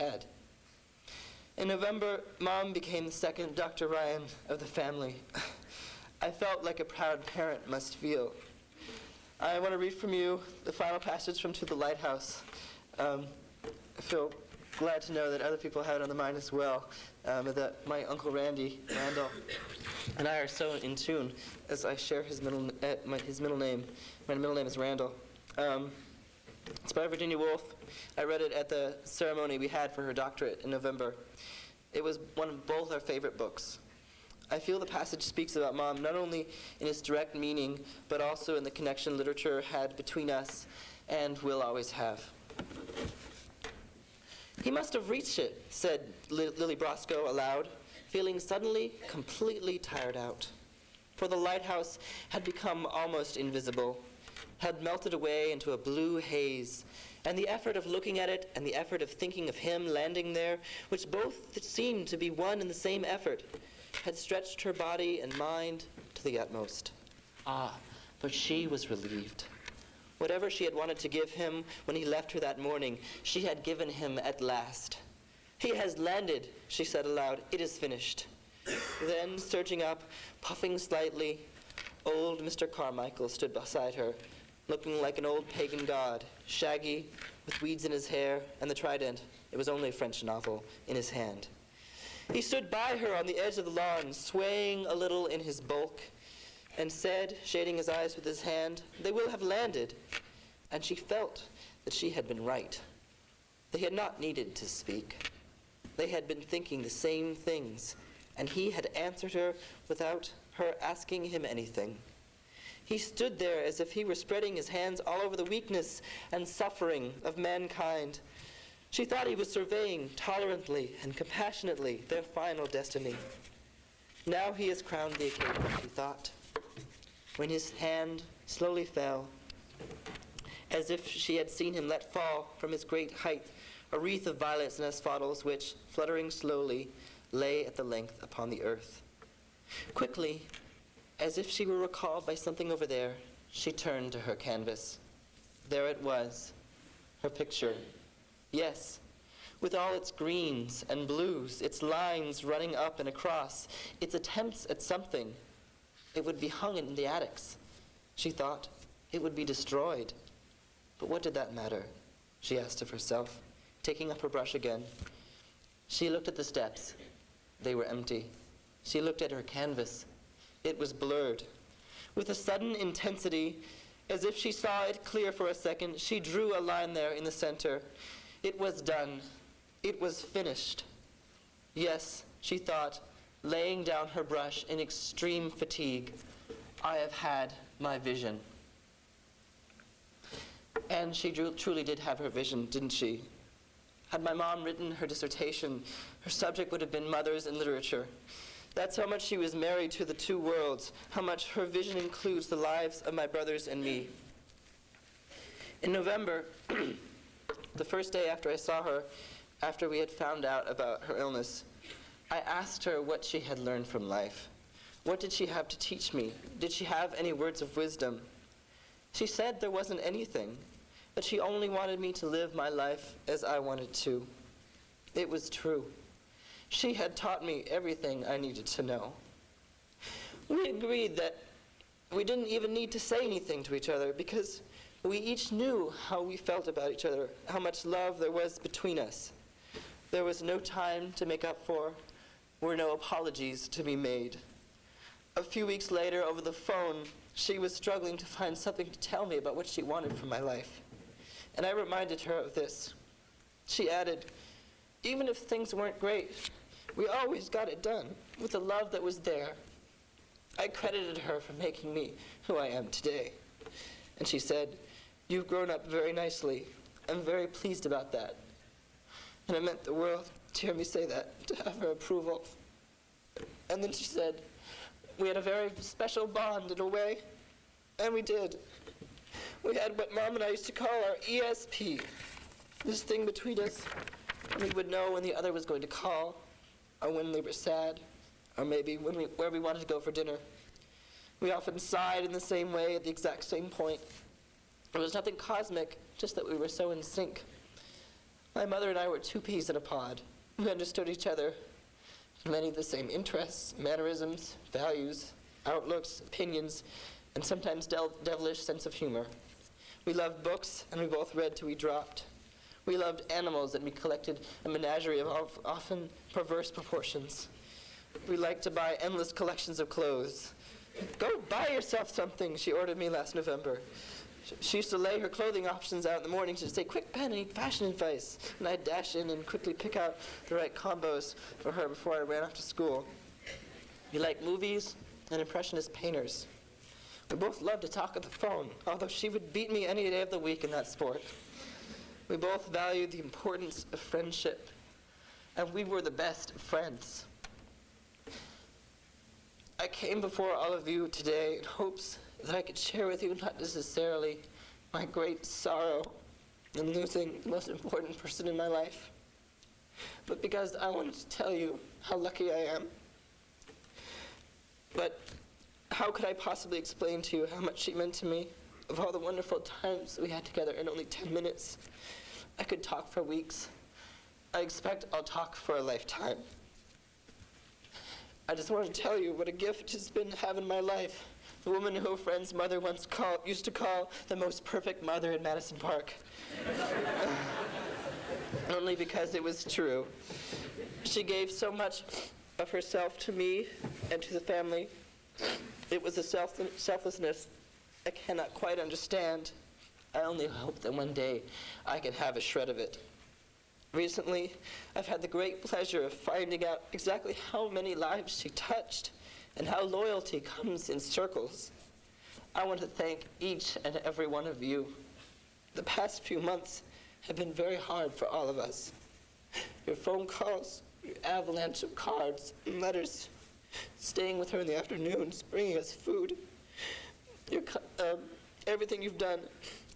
had. In November, Mom became the second Dr. Ryan of the family. I felt like a proud parent must feel. I want to read from you the final passage from To the Lighthouse. I feel glad to know that other people have it on the mind as well, that my Uncle Randall, and I are so in tune as I share his middle name. My middle name is Randall. It's by Virginia Woolf. I read it at the ceremony we had for her doctorate in November. It was one of both our favorite books. I feel the passage speaks about Mom not only in its direct meaning, but also in the connection literature had between us and will always have. "He must have reached it," said Lily Brosco aloud, feeling suddenly completely tired out. For the lighthouse had become almost invisible, had melted away into a blue haze, and the effort of looking at it and the effort of thinking of him landing there, which both seemed to be one and the same effort, had stretched her body and mind to the utmost. Ah, but she was relieved. Whatever she had wanted to give him when he left her that morning, she had given him at last. "He has landed," she said aloud. "It is finished." Then, surging up, puffing slightly, old Mr. Carmichael stood beside her, looking like an old pagan god, shaggy, with weeds in his hair, and the trident, it was only a French novel, in his hand. He stood by her on the edge of the lawn, swaying a little in his bulk, and said, shading his eyes with his hand, "They will have landed." And she felt that she had been right. They had not needed to speak. They had been thinking the same things, and he had answered her without her asking him anything. He stood there as if he were spreading his hands all over the weakness and suffering of mankind. She thought he was surveying tolerantly and compassionately their final destiny. Now he has crowned the occasion, she thought. When his hand slowly fell, as if she had seen him let fall from his great height a wreath of violets and asphodels which, fluttering slowly, lay at the length upon the earth. Quickly, as if she were recalled by something over there, she turned to her canvas. There it was, her picture. Yes, with all its greens and blues, its lines running up and across, its attempts at something. It would be hung in the attics, she thought. It would be destroyed. But what did that matter? She asked of herself, taking up her brush again. She looked at the steps. They were empty. She looked at her canvas. It was blurred. With a sudden intensity, as if she saw it clear for a second, she drew a line there in the center. It was done. It was finished. Yes, she thought, laying down her brush in extreme fatigue, I have had my vision. And she truly did have her vision, didn't she? Had my mom written her dissertation, her subject would have been mothers in literature. That's how much she was married to the two worlds, how much her vision includes the lives of my brothers and me. In November, the first day after I saw her, after we had found out about her illness, I asked her what she had learned from life. What did she have to teach me? Did she have any words of wisdom? She said there wasn't anything, that she only wanted me to live my life as I wanted to. It was true. She had taught me everything I needed to know. We agreed that we didn't even need to say anything to each other because we each knew how we felt about each other, how much love there was between us. There was no time to make up for, were no apologies to be made. A few weeks later, over the phone, she was struggling to find something to tell me about what she wanted from my life. And I reminded her of this. She added, even if things weren't great, we always got it done with the love that was there. I credited her for making me who I am today. And she said, you've grown up very nicely. I'm very pleased about that. And it meant the world to hear me say that, to have her approval. And then she said, we had a very special bond in a way, and we did. We had what Mom and I used to call our ESP, this thing between us, and we would know when the other was going to call, or when they were sad, or maybe where we wanted to go for dinner. We often sighed in the same way at the exact same point. There was nothing cosmic, just that we were so in sync. My mother and I were two peas in a pod. We understood each other. Many of the same interests, mannerisms, values, outlooks, opinions, and sometimes devilish sense of humor. We loved books, and we both read till we dropped. We loved animals, and we collected a menagerie of often perverse proportions. We liked to buy endless collections of clothes. "Go buy yourself something," she ordered me last November. She used to lay her clothing options out in the morning. She'd say, "Quick, Penny, fashion advice." And I'd dash in and quickly pick out the right combos for her before I ran off to school. We liked movies and impressionist painters. We both loved to talk on the phone, although she would beat me any day of the week in that sport. We both valued the importance of friendship, and we were the best friends. I came before all of you today in hopes that I could share with you not necessarily my great sorrow in losing the most important person in my life, but because I wanted to tell you how lucky I am. But how could I possibly explain to you how much she meant to me, of all the wonderful times we had together in only 10 minutes? I could talk for weeks. I expect I'll talk for a lifetime. I just want to tell you what a gift it's been to have in my life. The woman who a friend's mother once used to call the most perfect mother in Madison Park. Only because it was true. She gave so much of herself to me and to the family. It was a selflessness I cannot quite understand. I only hope that one day I can have a shred of it. Recently, I've had the great pleasure of finding out exactly how many lives she touched and how loyalty comes in circles. I want to thank each and every one of you. The past few months have been very hard for all of us. Your phone calls, your avalanche of cards and letters, staying with her in the afternoons, bringing us food. Everything you've done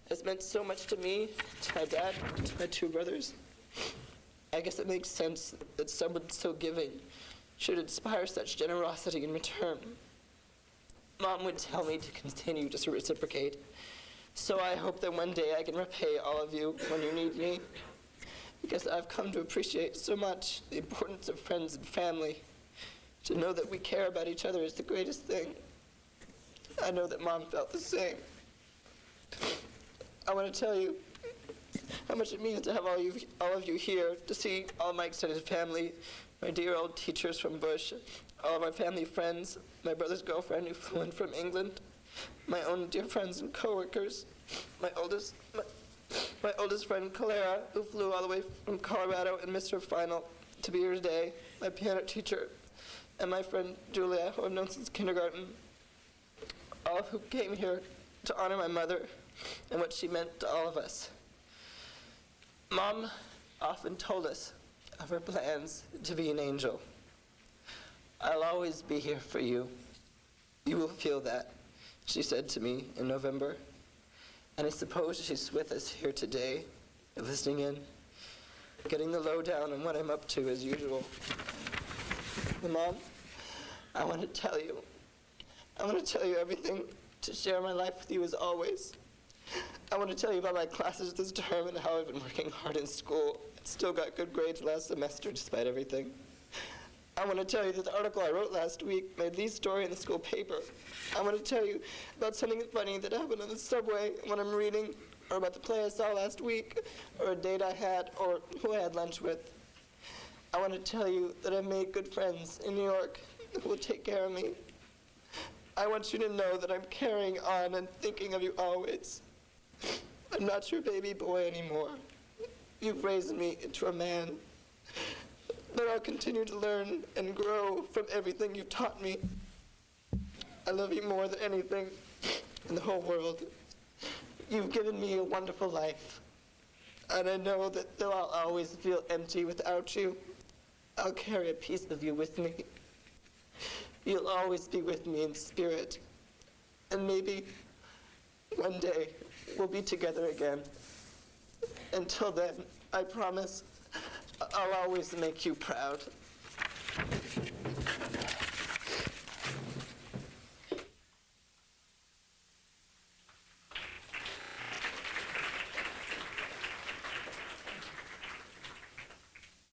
has meant so much to me, to my dad, to my two brothers. I guess it makes sense that someone so giving should inspire such generosity in return. Mom would tell me to continue to reciprocate, so I hope that one day I can repay all of you when you need me, because I've come to appreciate so much the importance of friends and family. To know that we care about each other is the greatest thing. I know that Mom felt the same. I want to tell you how much it means to have all of you here, to see all my extended family, my dear old teachers from Bush, all of my family friends, my brother's girlfriend who flew in from England, my own dear friends and coworkers, my oldest friend Clara, who flew all the way from Colorado and missed her final to be here today, my piano teacher, and my friend Julia, who I've known since kindergarten, all who came here to honor my mother and what she meant to all of us. Mom often told us of her plans to be an angel. "I'll always be here for you. You will feel that," she said to me in November. And I suppose she's with us here today, listening in, getting the lowdown on what I'm up to as usual. Mom, I want to tell you everything, to share my life with you as always. I want to tell you about my classes this term and how I've been working hard in school and still got good grades last semester despite everything. I want to tell you that the article I wrote last week made Lee's story in the school paper. I want to tell you about something funny that happened on the subway when I'm reading, or about the play I saw last week, or a date I had, or who I had lunch with. I want to tell you that I've made good friends in New York who will take care of me. I want you to know that I'm carrying on and thinking of you always. I'm not your baby boy anymore. You've raised me into a man. But I'll continue to learn and grow from everything you've taught me. I love you more than anything in the whole world. You've given me a wonderful life. And I know that though I'll always feel empty without you, I'll carry a piece of you with me. You'll always be with me in spirit. And maybe one day we'll be together again. Until then, I promise I'll always make you proud.